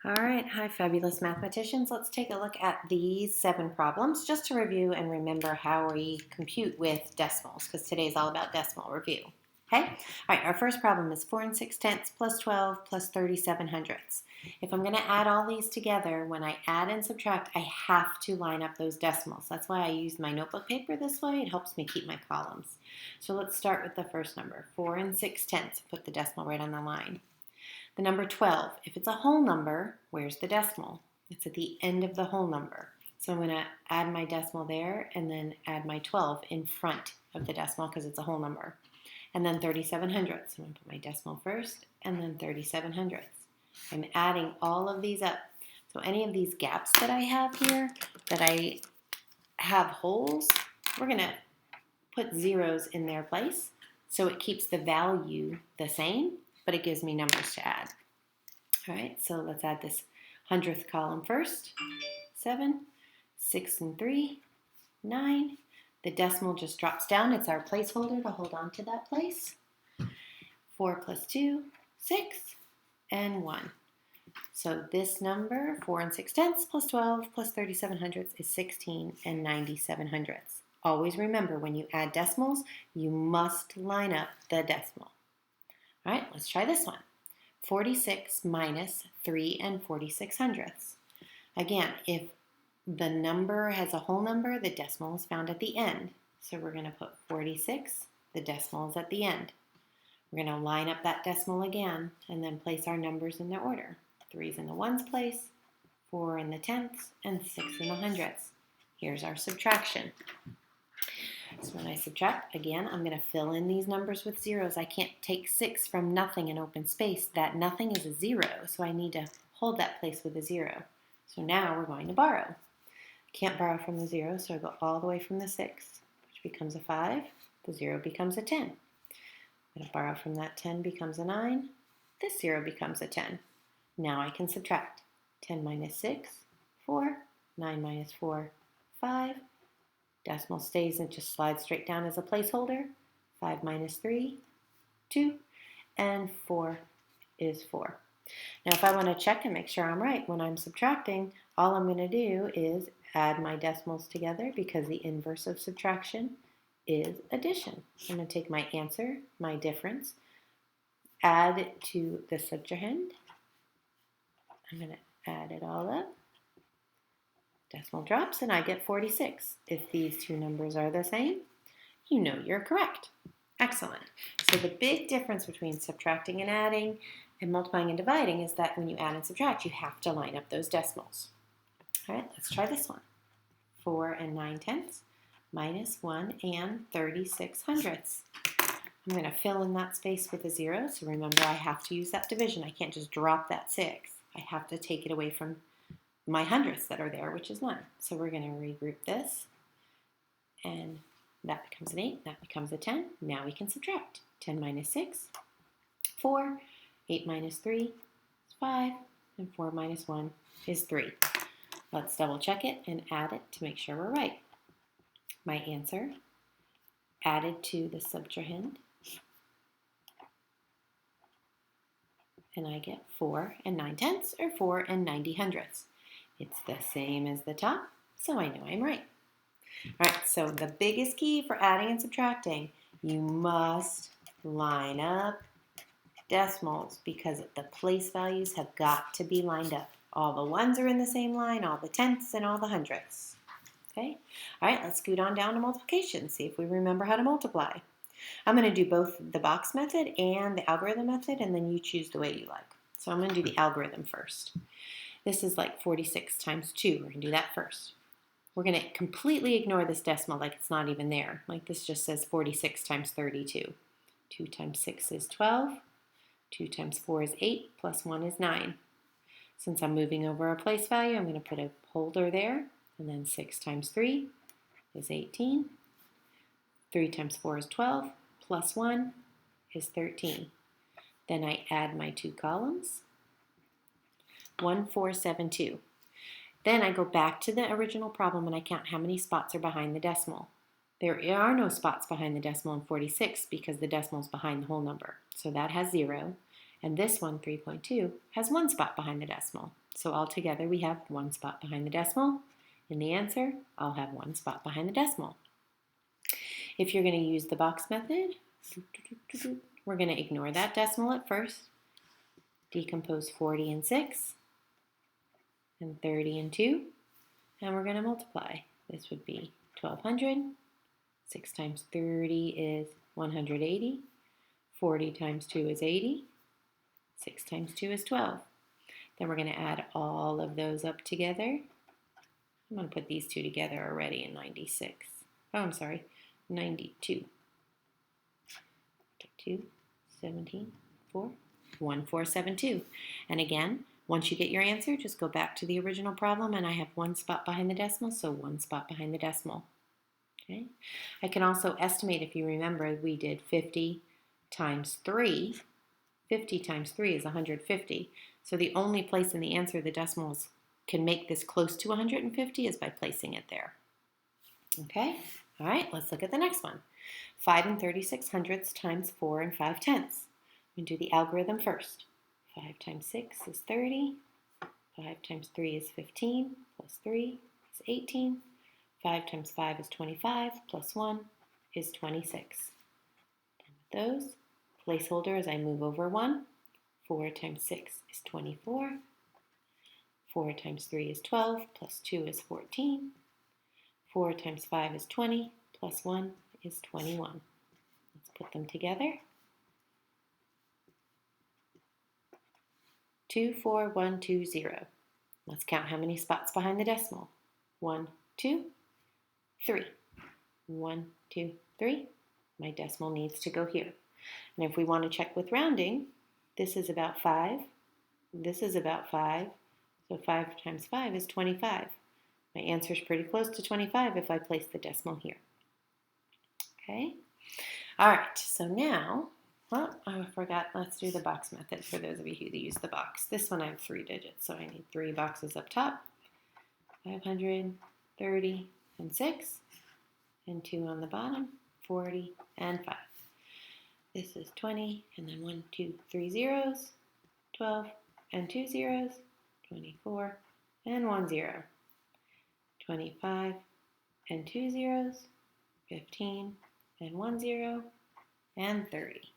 All right, hi, fabulous mathematicians. Let's take a look at these 7 problems just to review and remember how we compute with decimals, because today's all about decimal review. Okay? All right, our first problem is 4 and 6 tenths plus 12 plus 37 hundredths. If I'm going to add all these together, when I add and subtract, I have to line up those decimals. That's why I use my notebook paper this way. It helps me keep my columns. So let's start with the first number, 4 and 6 tenths. Put the decimal right on the line. The number 12, if it's a whole number, where's the decimal? It's at the end of the whole number. So I'm going to add my decimal there and then add my 12 in front of the decimal because it's a whole number. And then 37 hundredths. I'm going to put my decimal first and then 37 hundredths. I'm adding all of these up. So any of these gaps that I have here, that I have holes, we're going to put zeros in their place so it keeps the value the same, but it gives me numbers to add. All right, so let's add this hundredth column first. 7, 6 and 3, 9. The decimal just drops down. It's our placeholder to hold on to that place. 4 plus 2, 6, and 1. So this number, 4 and 6 tenths plus 12 plus 37 hundredths, is 16 and 97 hundredths. Always remember, when you add decimals, you must line up the decimal. All right, let's try this one. 46 minus 3 and 46 hundredths. Again, if the number has a whole number, the decimal is found at the end. So we're going to put 46, the decimal is at the end. We're going to line up that decimal again and then place our numbers in their order. 3's in the ones place, 4 in the tenths, and 6 in the hundredths. Here's our subtraction. So when I subtract, again, I'm going to fill in these numbers with zeros. I can't take 6 from nothing in open space. That nothing is a 0, so I need to hold that place with a 0. So now we're going to borrow. Can't borrow from the 0, so I go all the way from the 6, which becomes a 5. The 0 becomes a 10. I'm going to borrow from that 10 becomes a 9. This 0 becomes a 10. Now I can subtract. 10 minus 6, 4. 9 minus 4, 5. Decimal stays and just slides straight down as a placeholder. 5 minus 3, 2. And 4 is 4. Now if I want to check and make sure I'm right when I'm subtracting, all I'm going to do is add my decimals together because the inverse of subtraction is addition. I'm going to take my answer, my difference, add it to the subtrahend. I'm going to add it all up. Decimal drops and I get 46. If these two numbers are the same, you know you're correct. Excellent. So the big difference between subtracting and adding and multiplying and dividing is that when you add and subtract, you have to line up those decimals. All right, let's try this one. 4 and 9 tenths minus 1 and 36 hundredths. I'm going to fill in that space with a 0. So remember, I have to use that division. I can't just drop that 6. I have to take it away from my hundredths that are there, which is 1. So we're going to regroup this. And that becomes an 8. That becomes a 10. Now we can subtract. 10 minus 6, 4. 8 minus 3 is 5. And 4 minus 1 is 3. Let's double check it and add it to make sure we're right. My answer added to the subtrahend, and I get 4 and 9 tenths, or 4 and 90 hundredths. It's the same as the top, so I know I'm right. All right, so the biggest key for adding and subtracting, you must line up decimals because the place values have got to be lined up. All the ones are in the same line, all the tenths and all the hundredths. Okay? All right, let's scoot on down to multiplication, see if we remember how to multiply. I'm going to do both the box method and the algorithm method, and then you choose the way you like. So I'm going to do the algorithm first. This is like 46 times 2. We're going to do that first. We're going to completely ignore this decimal like it's not even there. Like this just says 46 times 32. 2 times 6 is 12. 2 times 4 is 8, plus 1 is 9. Since I'm moving over a place value, I'm going to put a holder there, and then 6 times 3 is 18. 3 times 4 is 12, plus 1 is 13. Then I add my 2 columns, 1, 4, 7, 2. Then I go back to the original problem and I count how many spots are behind the decimal. There are no spots behind the decimal in 46 because the decimal is behind the whole number. So that has 0. And this one, 3.2, has 1 spot behind the decimal. So altogether we have 1 spot behind the decimal. In the answer, I'll have 1 spot behind the decimal. If you're going to use the box method, we're going to ignore that decimal at first, decompose 40 and 6, and 30 and 2, and we're going to multiply. This would be 1200. 6 times 30 is 180. 40 times 2 is 80. 6 times 2 is 12. Then we're going to add all of those up together. I'm going to put these two together already in 96. Oh, I'm sorry, 92. 2, 17, 4, 1472. And again, once you get your answer, just go back to the original problem, and I have 1 spot behind the decimal, so 1 spot behind the decimal. Okay. I can also estimate, if you remember, we did 50 times 3. 50 times 3 is 150. So the only place in the answer the decimals can make this close to 150 is by placing it there. Okay, all right, let's look at the next one. 5 and 36 hundredths times 4 and 5 tenths. We do the algorithm first. 5 times 6 is 30. 5 times 3 is 15, plus 3 is 18. 5 times 5 is 25, plus 1 is 26. And with those, placeholder as I move over 1. 4 times 6 is 24. 4 times 3 is 12, plus 2 is 14. 4 times 5 is 20, plus 1 is 21. Let's put them together. 2, 4, 1, 2, 0. Let's count how many spots behind the decimal. 1, 2, 3. 1, 2, 3. My decimal needs to go here. And if we want to check with rounding, this is about 5. This is about 5. So 5 times 5 is 25. My answer is pretty close to 25 if I place the decimal here. Okay. All right. So now, well, I forgot. Let's do the box method for those of you who use the box. This one I have 3 digits, so I need 3 boxes up top. 500, 30, and 6, and 2 on the bottom, 40, and 5. This is 20, and then 1, 2, 3 zeros, 12, and 2 zeros, 24, and 1 0. 25, and 2 zeros, 15, and 1 0, and 30.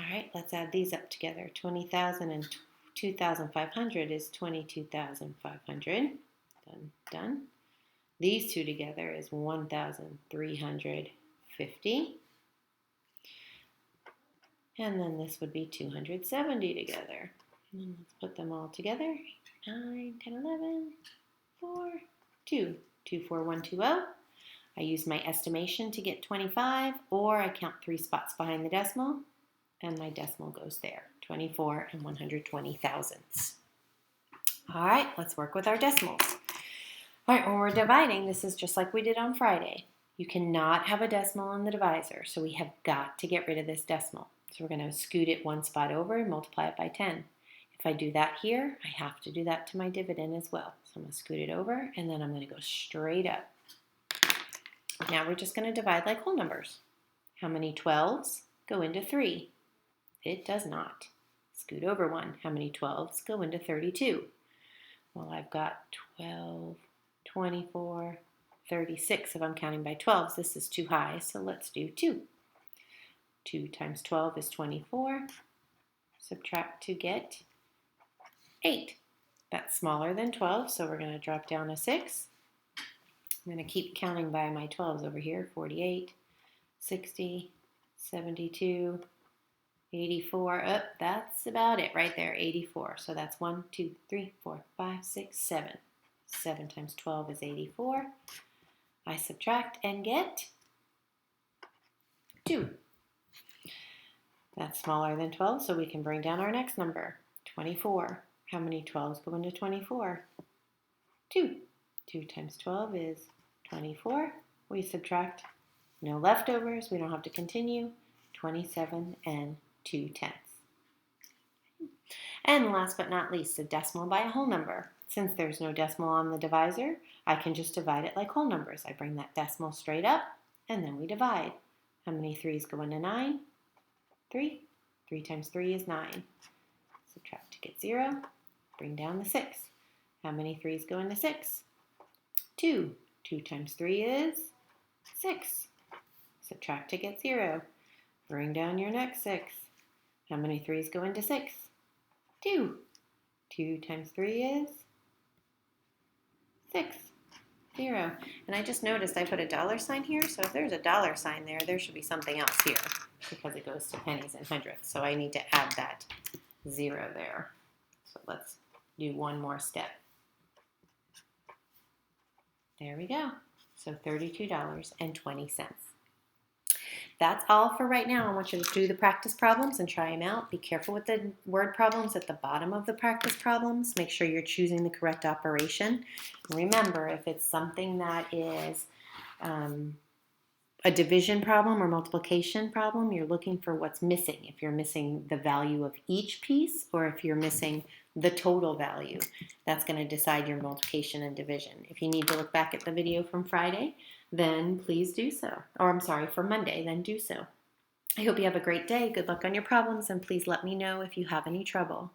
All right, let's add these up together. 20,000 and 2,500 is 22,500. Done, done. These two together is 1,350. And then this would be 270 together. And then let's put them all together. 9, 10, 11, 4, 2. 2, 4, 1, 2, 0. I use my estimation to get 25, or I count 3 spots behind the decimal, and my decimal goes there. 24 and 120 thousandths. All right, let's work with our decimals. All right, when we're dividing, this is just like we did on Friday. You cannot have a decimal in the divisor, so we have got to get rid of this decimal. So we're going to scoot it 1 spot over and multiply it by 10. If I do that here, I have to do that to my dividend as well. So I'm going to scoot it over, and then I'm going to go straight up. Now we're just going to divide like whole numbers. How many 12s go into 3? It does not. Scoot over 1. How many 12s go into 32? Well, I've got 12, 24, 36 if I'm counting by 12s. This is too high, so let's do 2. 2 times 12 is 24. Subtract to get 8. That's smaller than 12, so we're going to drop down a 6. I'm going to keep counting by my 12s over here. 48, 60, 72, 84. Oh, that's about it right there, 84. So that's 1, 2, 3, 4, 5, 6, 7. 7 times 12 is 84. I subtract and get 2. That's smaller than 12, so we can bring down our next number, 24. How many 12s go into 24? 2. 2 times 12 is 24. We subtract, no leftovers, we don't have to continue, 27 and 2 tenths. And last but not least, a decimal by a whole number. Since there's no decimal on the divisor, I can just divide it like whole numbers. I bring that decimal straight up, and then we divide. How many 3's go into 9? 3. 3 times 3 is 9. Subtract to get 0. Bring down the 6. How many 3's go into 6? 2. 2 times 3 is 6. Subtract to get 0. Bring down your next 6. How many 3's go into 6? 2. 2 times 3 is 6. 0. And I just noticed I put a $sign here, so if there's a $sign there, there should be something else here because it goes to pennies and hundredths. So I need to add that 0 there. So let's do one more step. There we go. So $32.20. That's all for right now. I want you to do the practice problems and try them out. Be careful with the word problems at the bottom of the practice problems. Make sure you're choosing the correct operation. Remember, if it's something that is a division problem or multiplication problem, you're looking for what's missing. If you're missing the value of each piece or if you're missing the total value, that's going to decide your multiplication and division. If you need to look back at the video from Friday, then please do so. Or I'm sorry, for Monday, then do so. I hope you have a great day. Good luck on your problems, and please let me know if you have any trouble.